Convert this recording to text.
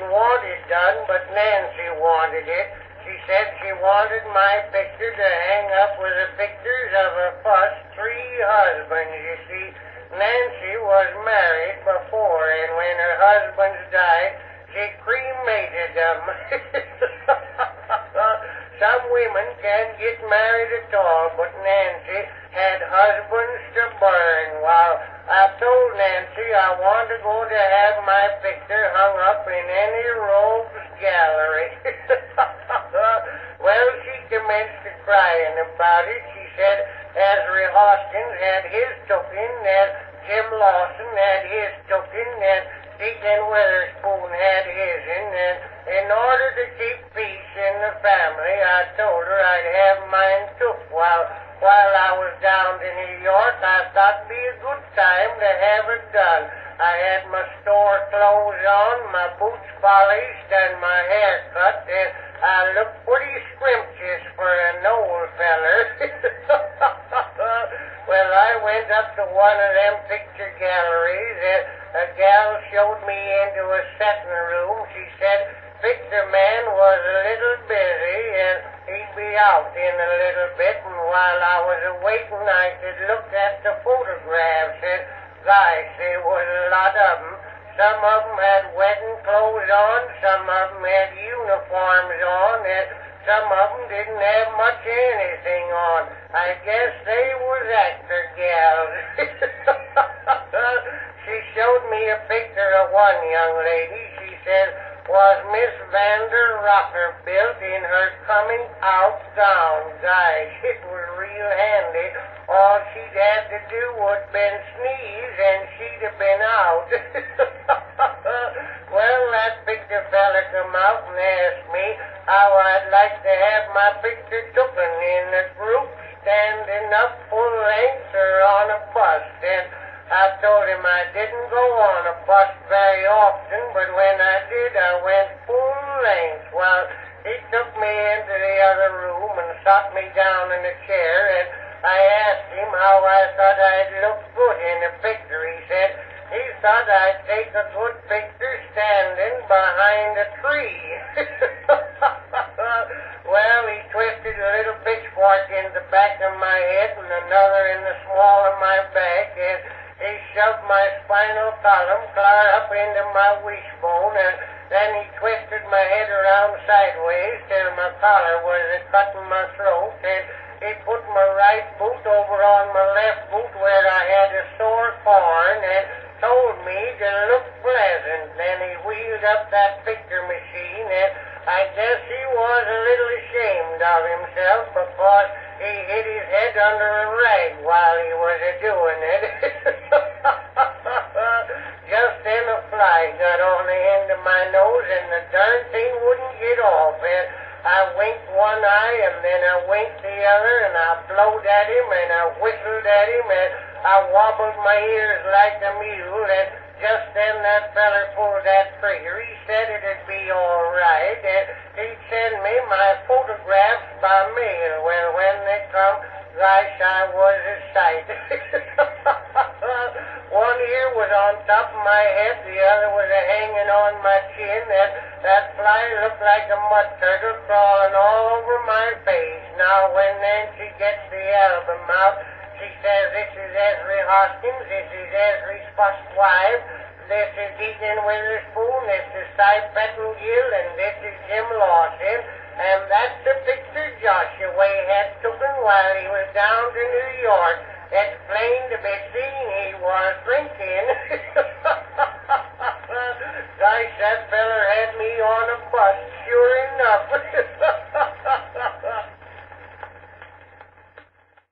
didn't want it done, but Nancy wanted it. She said she wanted my picture to hang up with the pictures of her first 3 husbands, you see. Nancy was married before, and when her husbands died, she cremated them. Some women can't get married at all, but Nancy had husbands to burn. Well, I told Nancy I wanted to go to have my picture hung up in any rogues gallery. Well, she commenced to crying about it. She said Ezra Hoskins had his token, and Jim Lawson had his token, and Deacon Witherspoon had his, and in order to keep peace in the family, I told her I'd have mine too. While I was down to New York, I thought it'd be a good time to have it done. I had my store clothes on, my boots polished, and my hair cut, and I looked pretty scrumptious for an old feller. Well, I went up to one of them picture galleries, and a gal showed me into a setting room. She said picture man was a little busy, and he'd be out in a little bit, and while I was waiting, I could look at the photographs, and gosh, there was a lot of them. Some of them had wedding clothes on, some of them had uniforms on, and some of them didn't have much anything on. I guess they was actor gals. She showed me a picture of one young lady. She said, was Miss Vander Rocker built in her coming out gown. Gosh, it was real handy. All she'd had to do was been sneeze and she'd have been out. Well, that picture fella come out and asked me how I'd like to have my picture taken in a group, standing up full length or on a bust. And I told him I didn't go on a bust very often, but when I did, I went full length. Well, he took me into the other room and sat me down in a chair, and I asked him how I thought I'd look good in a picture. He said he thought I'd take a good picture standing behind a tree. Well, he twisted a little pitchfork in the back of my head and another in the small of my back, and he shoved my spinal column clear up into my wishbone, and then he twisted my head around sideways till my collar was cutting my throat, and he put my right boot over on my left boot where I had a sore corn, and told me to look pleasant. Then he wheeled up that picture machine, and I guess he was a little ashamed of himself because he hid his head under a rag while he was doing it. Just then a fly got on the end of my nose, and the darn thing wouldn't get off. And I winked one eye, and then I winked the other, and I blowed at him, and I whistled at him, and I wobbled my ears like a mule, and just then that feller pulled that trigger. He said it'd be all right, and he'd send me my photographs by mail. Well, when they come, gosh, I was a sight. One ear was on top of my head, the other was hanging on my chin, and that fly looked like a mud turtle crawling all over my face. Now, when Nancy gets the album out, she says, this is Ezra Hoskins, this is Ezra's first wife, this is Deacon Witherspoon, this is Cy Pettingill, and this is Jim Lawson, and that's the picture Joshua had taken while he was down to New York. It's plain to be seen he was drinking.